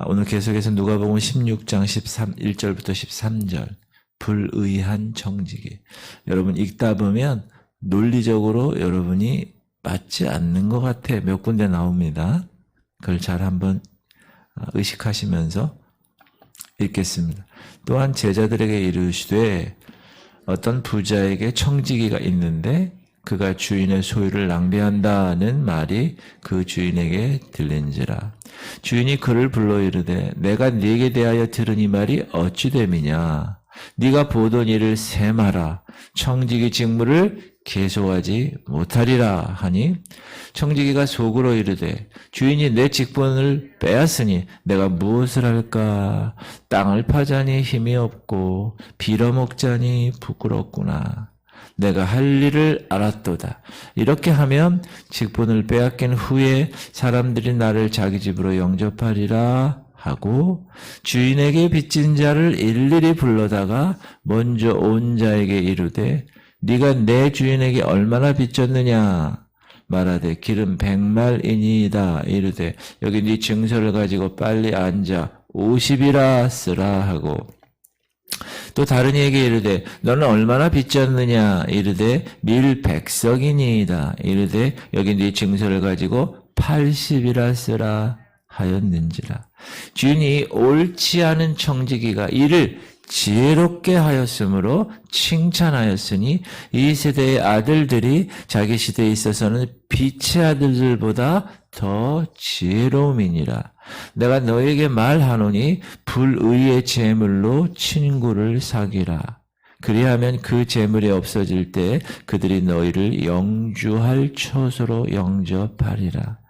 오늘 계속해서 누가복음 16장 1절부터 13절 불의한 청지기. 여러분 읽다 보면 논리적으로 여러분이 맞지 않는 것 같아 몇 군데 나옵니다. 그걸 잘 한번 의식하시면서 읽겠습니다. 또한 제자들에게 이르시되 어떤 부자에게 청지기가 있는데 그가 주인의 소유를 낭비한다는 말이 그 주인에게 들린지라. 주인이 그를 불러 이르되 내가 네게 대하여 들은 이 말이 어찌 됨이냐. 네가 보던 일을 셈하라. 청지기 직무를 계속하지 못하리라 하니 청지기가 속으로 이르되 주인이 내 직분을 빼앗으니 내가 무엇을 할까. 땅을 파자니 힘이 없고 빌어먹자니 부끄럽구나. 내가 할 일을 알았도다. 이렇게 하면 직분을 빼앗긴 후에 사람들이 나를 자기 집으로 영접하리라 하고 주인에게 빚진 자를 일일이 불러다가 먼저 온 자에게 이르되 네가 내 주인에게 얼마나 빚졌느냐. 말하되 기름 100말이니이다. 이르되 여기 네 증서를 가지고 빨리 앉아 50이라 쓰라 하고 또 다른 이에게 이르되 너는 얼마나 빚졌느냐. 이르되 밀 100석이니이다. 이르되 여기 네 증서를 가지고 80이라 쓰라 하였는지라. 주인이 옳지 않은 청지기가 이를 지혜롭게 하였으므로 칭찬하였으니 이 세대의 아들들이 자기 시대에 있어서는 빛의 아들들보다 더 지혜로움이니라. 내가 너에게 말하노니 불의의 재물로 친구를 사귀라. 그리하면 그 재물이 없어질 때 그들이 너희를 영주할 처소로 영접하리라.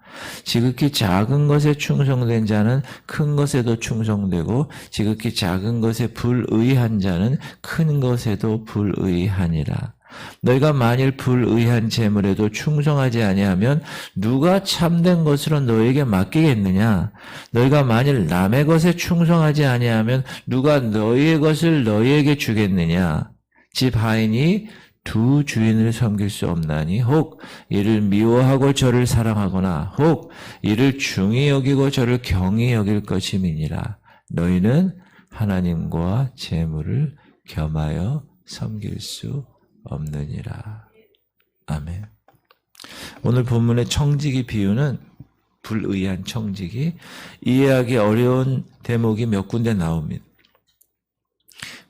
지극히 작은 것에 충성된 자는 큰 것에도 충성되고 지극히 작은 것에 불의한 자는 큰 것에도 불의하니라. 너희가 만일 불의한 재물에도 충성하지 아니하면 누가 참된 것으로 너희에게 맡기겠느냐. 너희가 만일 남의 것에 충성하지 아니하면 누가 너희의 것을 너희에게 주겠느냐. 집 하인이 두 주인을 섬길 수 없나니 혹 이를 미워하고 저를 사랑하거나 혹 이를 중히 여기고 저를 경히 여길 것임이니라. 너희는 하나님과 재물을 겸하여 섬길 수 없느니라. 아멘. 오늘 본문의 청지기 비유는 불의한 청지기, 이해하기 어려운 대목이 몇 군데 나옵니다.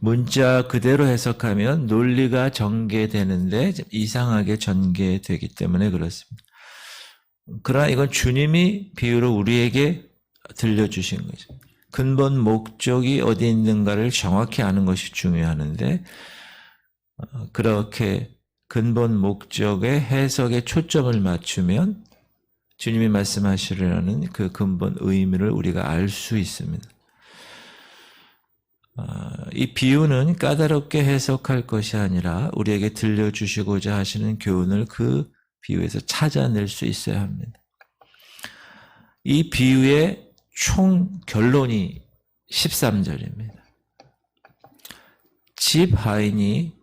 문자 그대로 해석하면 논리가 전개되는데 이상하게 전개되기 때문에 그렇습니다. 그러나 이건 주님이 비유로 우리에게 들려주신 거죠. 근본 목적이 어디 있는가를 정확히 아는 것이 중요하는데 그렇게 근본 목적의 해석에 초점을 맞추면 주님이 말씀하시려는 그 근본 의미를 우리가 알 수 있습니다. 이 비유는 까다롭게 해석할 것이 아니라 우리에게 들려주시고자 하시는 교훈을 그 비유에서 찾아낼 수 있어야 합니다. 이 비유의 총 결론이 13절입니다. 집 하인이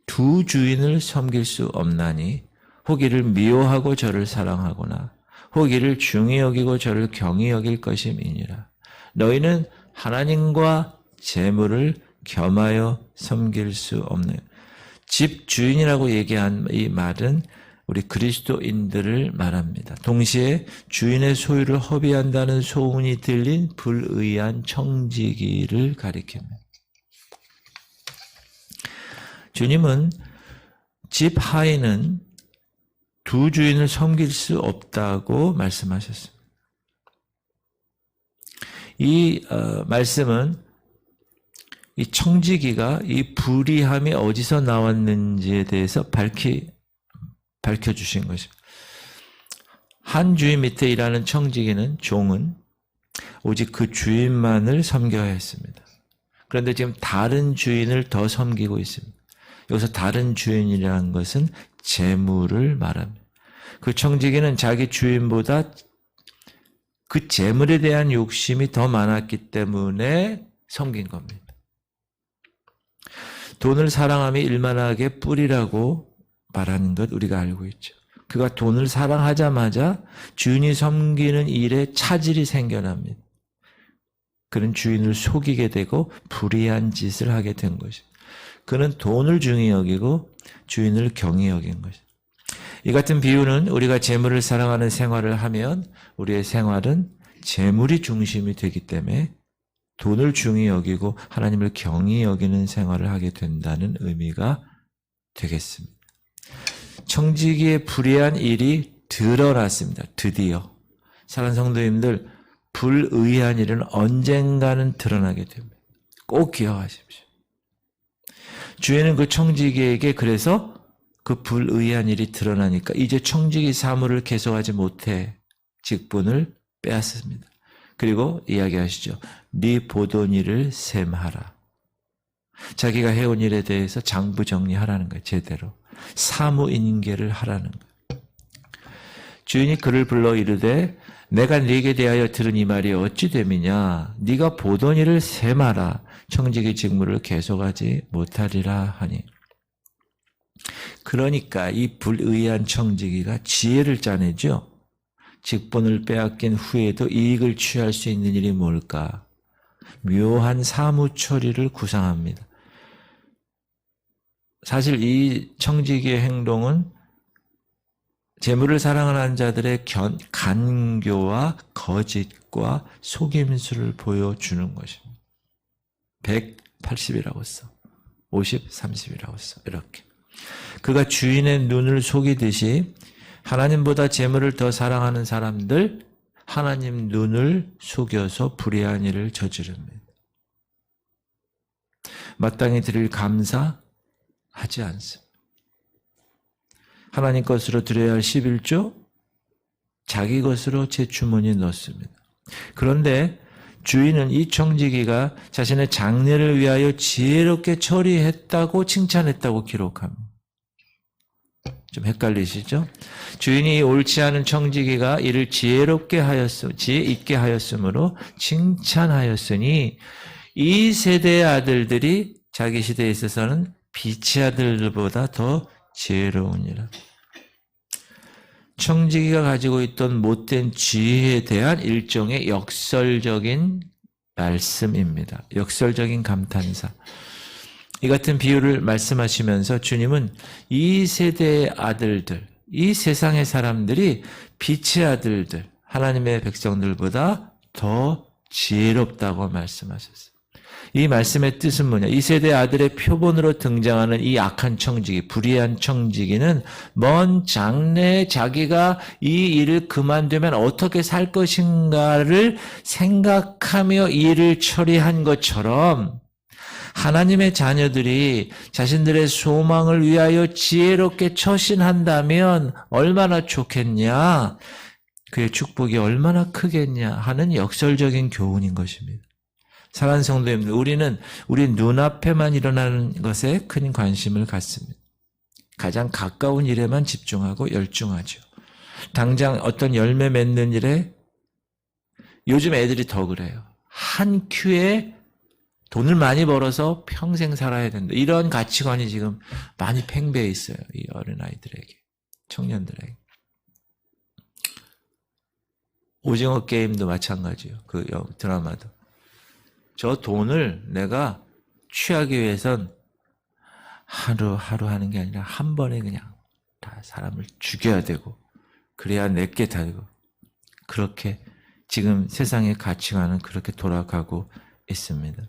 두 주인을 섬길 수 없나니 혹 이를 미워하고 저를 사랑하거나 혹 이를 중히 여기고 저를 경히 여길 것임이니라. 너희는 하나님과 재물을 겸하여 섬길 수 없는 집 주인이라고 얘기한 이 말은 우리 그리스도인들을 말합니다. 동시에 주인의 소유를 허비한다는 소문이 들린 불의한 청지기를 가리킵니다. 주님은 집 하인은 두 주인을 섬길 수 없다고 말씀하셨습니다. 이 말씀은 이 청지기가 이 불의함이 어디서 나왔는지에 대해서 밝혀주신 것입니다. 한 주인 밑에 일하는 청지기는 종은 오직 그 주인만을 섬겨야 했습니다. 그런데 지금 다른 주인을 더 섬기고 있습니다. 여기서 다른 주인이라는 것은 재물을 말합니다. 그 청지기는 자기 주인보다 그 재물에 대한 욕심이 더 많았기 때문에 섬긴 겁니다. 돈을 사랑함이 일만하게 뿔이라고 말하는 것 우리가 알고 있죠. 그가 돈을 사랑하자마자 주인이 섬기는 일에 차질이 생겨납니다. 그는 주인을 속이게 되고 불의한 짓을 하게 된 것입니다. 그는 돈을 중히 여기고 주인을 경히 여긴 것입니다. 이 같은 비유는 우리가 재물을 사랑하는 생활을 하면 우리의 생활은 재물이 중심이 되기 때문에 돈을 중히 여기고 하나님을 경히 여기는 생활을 하게 된다는 의미가 되겠습니다. 청지기의 불의한 일이 드러났습니다. 드디어. 사랑하는 성도님들, 불의한 일은 언젠가는 드러나게 됩니다. 꼭 기억하십시오. 주인은 그 청지기에게 그래서 그 불의한 일이 드러나니까 이제 청지기 사무를 계속하지 못해 직분을 빼앗습니다. 그리고 이야기하시죠. 네 보던 일을 셈하라. 자기가 해온 일에 대해서 장부 정리하라는 거예요. 제대로. 사무인계를 하라는 거예요. 주인이 그를 불러 이르되 내가 네게 대하여 들은 이 말이 어찌 됨이냐. 네가 보던 일을 셈하라. 청지기 직무를 계속하지 못하리라 하니. 그러니까 이 불의한 청지기가 지혜를 짜내죠. 직분을 빼앗긴 후에도 이익을 취할 수 있는 일이 뭘까? 묘한 사무 처리를 구상합니다. 사실 이 청지기의 행동은 재물을 사랑하는 자들의 간교와 거짓과 속임수를 보여주는 것입니다. 180이라고 써. 50, 30이라고 써. 이렇게. 그가 주인의 눈을 속이듯이 하나님보다 재물을 더 사랑하는 사람들, 하나님 눈을 속여서 불의한 일을 저지릅니다. 마땅히 드릴 감사 하지 않습니다. 하나님 것으로 드려야 할 11조, 자기 것으로 제 주머니에 넣습니다. 그런데 주인은 이 청지기가 자신의 장래를 위하여 지혜롭게 처리했다고 칭찬했다고 기록합니다. 좀 헷갈리시죠? 주인이 옳지 않은 청지기가 이를 지혜롭게 지혜 있게 하였으므로 칭찬하였으니 이 세대의 아들들이 자기 시대에 있어서는 빛의 아들들보다 더 지혜로우니라. 청지기가 가지고 있던 못된 지혜에 대한 일종의 역설적인 말씀입니다. 역설적인 감탄사. 이 같은 비유를 말씀하시면서 주님은 이 세대의 아들들, 이 세상의 사람들이 빛의 아들들, 하나님의 백성들보다 더 지혜롭다고 말씀하셨어요. 이 말씀의 뜻은 뭐냐? 이 세대 아들의 표본으로 등장하는 이 악한 청지기, 불의한 청지기는 먼 장래에 자기가 이 일을 그만두면 어떻게 살 것인가를 생각하며 일을 처리한 것처럼 하나님의 자녀들이 자신들의 소망을 위하여 지혜롭게 처신한다면 얼마나 좋겠냐? 그의 축복이 얼마나 크겠냐 하는 역설적인 교훈인 것입니다. 사랑하는 성도님들, 우리는 우리 눈앞에만 일어나는 것에 큰 관심을 갖습니다. 가장 가까운 일에만 집중하고 열중하죠. 당장 어떤 열매 맺는 일에 요즘 애들이 더 그래요. 한 큐에 돈을 많이 벌어서 평생 살아야 된다. 이런 가치관이 지금 많이 팽배해 있어요. 이 어린아이들에게, 청년들에게. 오징어 게임도 마찬가지예요. 그 드라마도. 저 돈을 내가 취하기 위해선 하루 하는 게 아니라 한 번에 그냥 다 사람을 죽여야 되고 그래야 내게 되고 그렇게 지금 세상의 가치관은 그렇게 돌아가고 있습니다.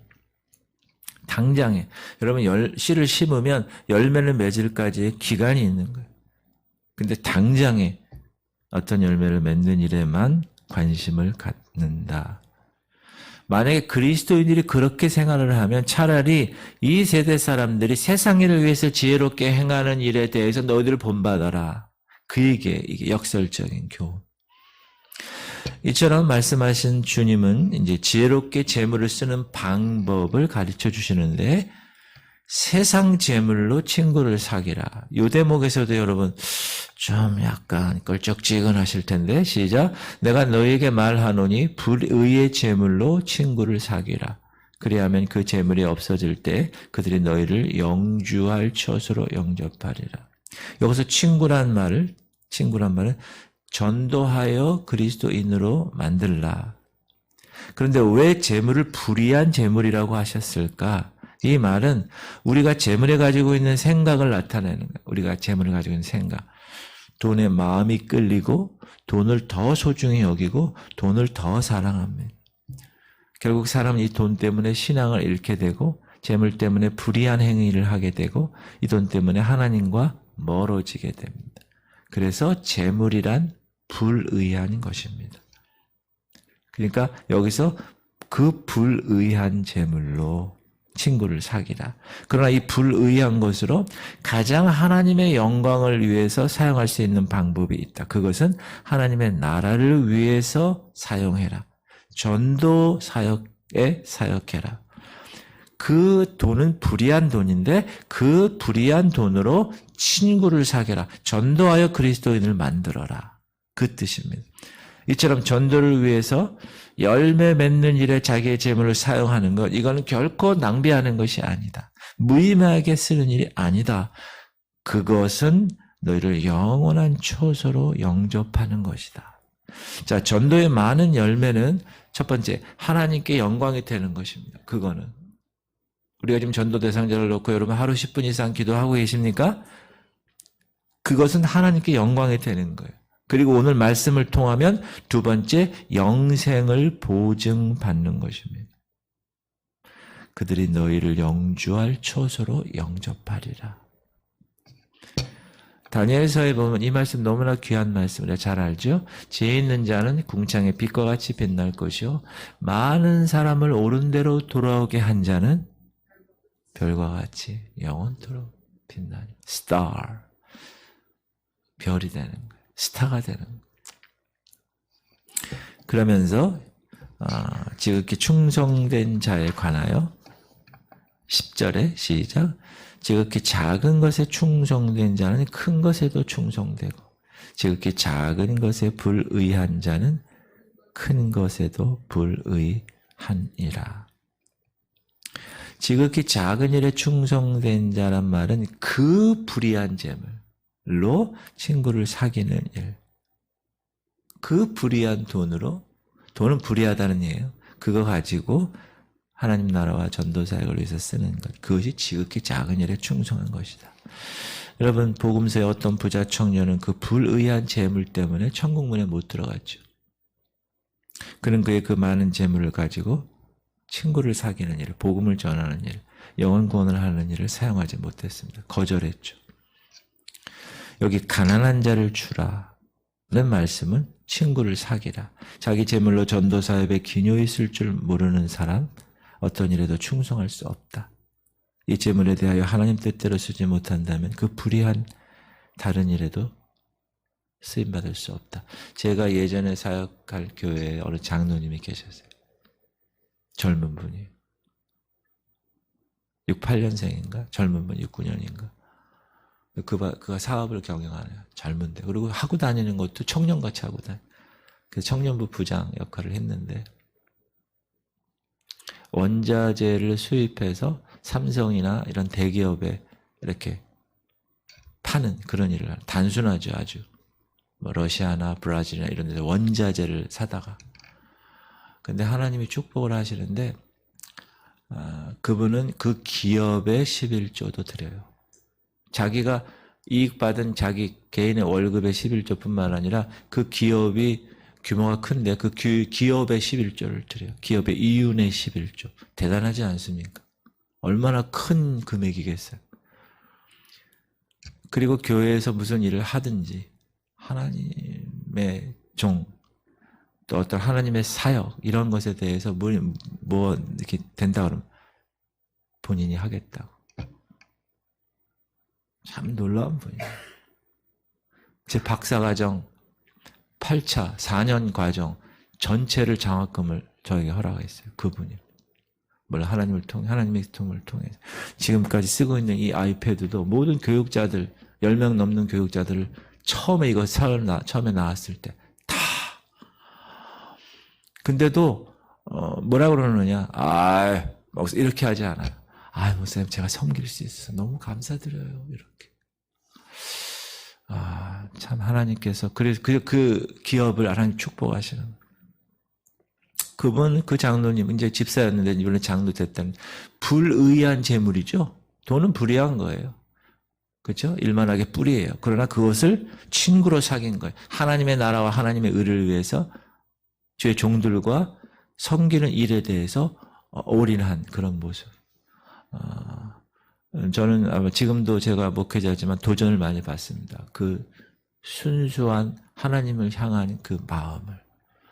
당장에 여러분 씨를 심으면 열매를 맺을까지의 기간이 있는 거예요. 근데 당장에 어떤 열매를 맺는 일에만 관심을 갖는다. 만약에 그리스도인들이 그렇게 생활을 하면 차라리 이 세대 사람들이 세상 일을 위해서 지혜롭게 행하는 일에 대해서 너희들 본받아라. 그에게 이게 역설적인 교훈. 이처럼 말씀하신 주님은 이제 지혜롭게 재물을 쓰는 방법을 가르쳐 주시는데 세상 재물로 친구를 사귀라. 이 대목에서도 여러분 좀 약간 껄쩍지근하실 텐데 시작. 내가 너에게 말하노니 불의의 재물로 친구를 사귀라. 그리하면 그 재물이 없어질 때 그들이 너희를 영주할 처소로 영접하리라. 여기서 친구란 말은 전도하여 그리스도인으로 만들라. 그런데 왜 재물을 불의한 재물이라고 하셨을까? 이 말은 우리가 재물에 가지고 있는 생각을 나타내는 거예요. 우리가 재물을 가지고 있는 생각. 돈에 마음이 끌리고 돈을 더 소중히 여기고 돈을 더 사랑합니다. 결국 사람은 이 돈 때문에 신앙을 잃게 되고 재물 때문에 불의한 행위를 하게 되고 이 돈 때문에 하나님과 멀어지게 됩니다. 그래서 재물이란 불의한 것입니다. 그러니까 여기서 그 불의한 재물로 친구를 사귀라. 그러나 이 불의한 것으로 가장 하나님의 영광을 위해서 사용할 수 있는 방법이 있다. 그것은 하나님의 나라를 위해서 사용해라. 전도 사역에 사역해라. 그 돈은 불의한 돈인데 그 불의한 돈으로 친구를 사귀라. 전도하여 그리스도인을 만들어라. 그 뜻입니다. 이처럼 전도를 위해서 열매 맺는 일에 자기의 재물을 사용하는 것, 이거는 결코 낭비하는 것이 아니다. 무의미하게 쓰는 일이 아니다. 그것은 너희를 영원한 초소로 영접하는 것이다. 자, 전도의 많은 열매는 첫 번째, 하나님께 영광이 되는 것입니다. 그거는. 우리가 지금 전도 대상자를 놓고 여러분 하루 10분 이상 기도하고 계십니까? 그것은 하나님께 영광이 되는 거예요. 그리고 오늘 말씀을 통하면 두 번째, 영생을 보증받는 것입니다. 그들이 너희를 영주할 초소로 영접하리라. 다니엘서에 보면 이 말씀 너무나 귀한 말씀이라 잘 알죠? 지혜 있는 자는 궁창의 빛과 같이 빛날 것이요 많은 사람을 옳은 대로 돌아오게 한 자는 별과 같이 영원토록 빛나니. star. 별이 되는 거예요. 스타가 되는 거예요. 그러면서 지극히 충성된 자에 관하여 10절에 시작. 지극히 작은 것에 충성된 자는 큰 것에도 충성되고 지극히 작은 것에 불의한 자는 큰 것에도 불의하니라. 지극히 작은 일에 충성된 자란 말은 그 불의한 재물로 친구를 사귀는 일. 그 불의한 돈으로, 돈은 불의하다는 얘기예요. 그거 가지고 하나님 나라와 전도사역을 위해서 쓰는 것. 그것이 지극히 작은 일에 충성한 것이다. 여러분, 복음서의 어떤 부자 청년은 그 불의한 재물 때문에 천국 문에 못 들어갔죠. 그는 그의 그 많은 재물을 가지고 친구를 사귀는 일, 복음을 전하는 일, 영혼 구원을 하는 일을 사용하지 못했습니다. 거절했죠. 여기 가난한 자를 주라는 말씀은 친구를 사귀라. 자기 재물로 전도 사역에 기뇨 있을 줄 모르는 사람, 어떤 일에도 충성할 수 없다. 이 재물에 대하여 하나님 뜻대로 쓰지 못한다면 그 불의한 다른 일에도 쓰임받을 수 없다. 제가 예전에 사역할 교회에 어느 장로님이 계셨어요. 젊은 분이 68년생인가? 젊은 분 69년인가? 그가 사업을 경영하네요. 젊은데. 그리고 하고 다니는 것도 청년같이 하고 다녀요. 그래서 청년부 부장 역할을 했는데 원자재를 수입해서 삼성이나 이런 대기업에 이렇게 파는 그런 일을 하는, 단순하죠. 아주. 뭐 러시아나 브라질이나 이런 데서 원자재를 사다가. 근데 하나님이 축복을 하시는데 그분은 그 기업에 11조도 드려요. 자기가 이익받은 자기 개인의 월급의 11조뿐만 아니라 그 기업이 규모가 큰데 그 기업의 11조를 드려요. 기업의 이윤의 11조. 대단하지 않습니까? 얼마나 큰 금액이겠어요. 그리고 교회에서 무슨 일을 하든지 하나님의 종, 또 어떤 하나님의 사역 이런 것에 대해서 뭐 이렇게 된다 그러면 본인이 하겠다고. 참 놀라운 분이에요. 제 박사과정 8차 4년 과정 전체를 장학금을 저에게 허락했어요. 그분이. 물론 하나님의 통을 통해서 지금까지 쓰고 있는 이 아이패드도 모든 교육자들 10명 넘는 교육자들을 처음에 이거 처음에 나왔을 때 다. 근데도 뭐라 그러느냐? 이렇게 하지 않아요. 목사님 제가 섬길 수 있어서 너무 감사드려요. 이렇게. 참 하나님께서 그 기업을 하나님 축복하시는. 그분, 그 장로님, 이제 집사였는데 이번에 장로 됐다는 불의한 재물이죠. 돈은 불의한 거예요. 그렇죠? 일만하게 뿌리예요. 그러나 그것을 친구로 사귄 거예요. 하나님의 나라와 하나님의 의를 위해서 주의 종들과 섬기는 일에 대해서 올인한 그런 모습. 저는 아마 지금도 제가 목회자지만 도전을 많이 받습니다. 그 순수한 하나님을 향한 그 마음을.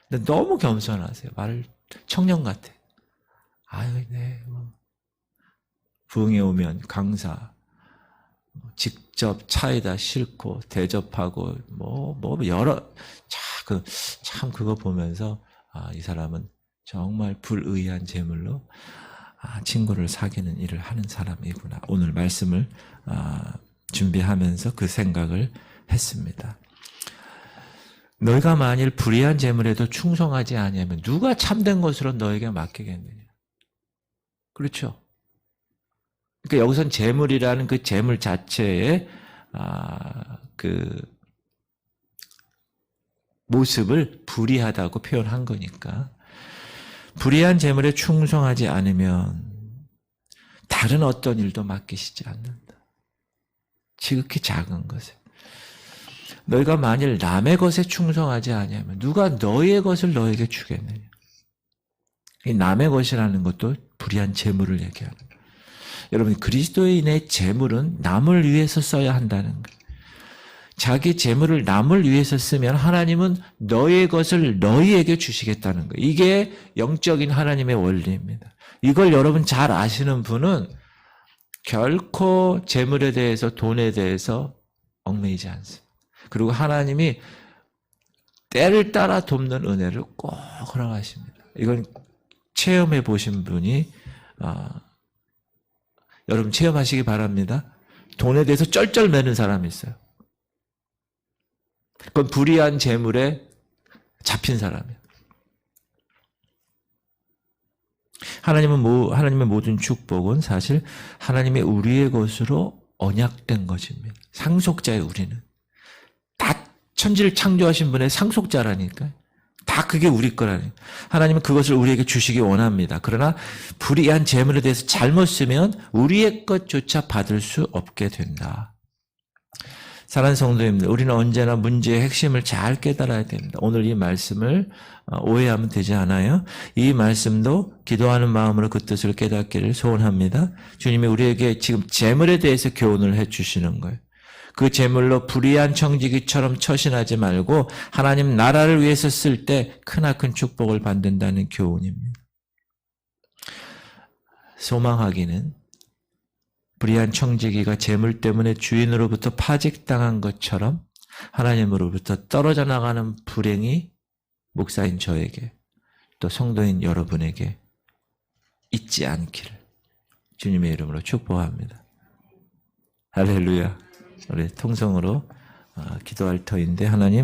근데 너무 겸손하세요. 말 청년 같아. 아유, 네. 부흥에 오면 강사, 직접 차에다 싣고 대접하고 참 그거 보면서 이 사람은 정말 불의한 재물로 친구를 사귀는 일을 하는 사람이구나. 오늘 말씀을 준비하면서 그 생각을 했습니다. 너희가 만일 불의한 재물에도 충성하지 아니하면 누가 참된 것으로 너에게 맡기겠느냐. 그렇죠. 그러니까 여기선 재물이라는 그 재물 자체의 그 모습을 불의하다고 표현한 거니까 불의한 재물에 충성하지 않으면 다른 어떤 일도 맡기시지 않는다. 지극히 작은 것에. 너희가 만일 남의 것에 충성하지 아니하면 누가 너희의 것을 너에게 주겠느냐. 이 남의 것이라는 것도 불의한 재물을 얘기하는 거예요. 여러분, 그리스도인의 재물은 남을 위해서 써야 한다는 거예요. 자기 재물을 남을 위해서 쓰면 하나님은 너의 것을 너희에게 주시겠다는 거예요. 이게 영적인 하나님의 원리입니다. 이걸 여러분 잘 아시는 분은 결코 재물에 대해서 돈에 대해서 얽매이지 않습니다. 그리고 하나님이 때를 따라 돕는 은혜를 꼭 허락하십니다. 이건 체험해 보신 분이 여러분 체험하시기 바랍니다. 돈에 대해서 쩔쩔 매는 사람이 있어요. 그건 불의한 재물에 잡힌 사람이에요. 하나님의 모든 축복은 사실 하나님의 우리의 것으로 언약된 것입니다. 상속자의 우리는. 다 천지를 창조하신 분의 상속자라니까요. 다 그게 우리 거라니까요. 하나님은 그것을 우리에게 주시기 원합니다. 그러나 불의한 재물에 대해서 잘못 쓰면 우리의 것조차 받을 수 없게 된다. 사랑하는 성도님들, 우리는 언제나 문제의 핵심을 잘 깨달아야 됩니다. 오늘 이 말씀을 오해하면 되지 않아요. 이 말씀도 기도하는 마음으로 그 뜻을 깨닫기를 소원합니다. 주님이 우리에게 지금 재물에 대해서 교훈을 해주시는 거예요. 그 재물로 불의한 청지기처럼 처신하지 말고 하나님 나라를 위해서 쓸 때 크나큰 축복을 받는다는 교훈입니다. 소망하기는 불의한 청지기가 재물 때문에 주인으로부터 파직당한 것처럼 하나님으로부터 떨어져 나가는 불행이 목사인 저에게 또 성도인 여러분에게 있지 않기를 주님의 이름으로 축복합니다. 할렐루야. 우리 통성으로 기도할 터인데 하나님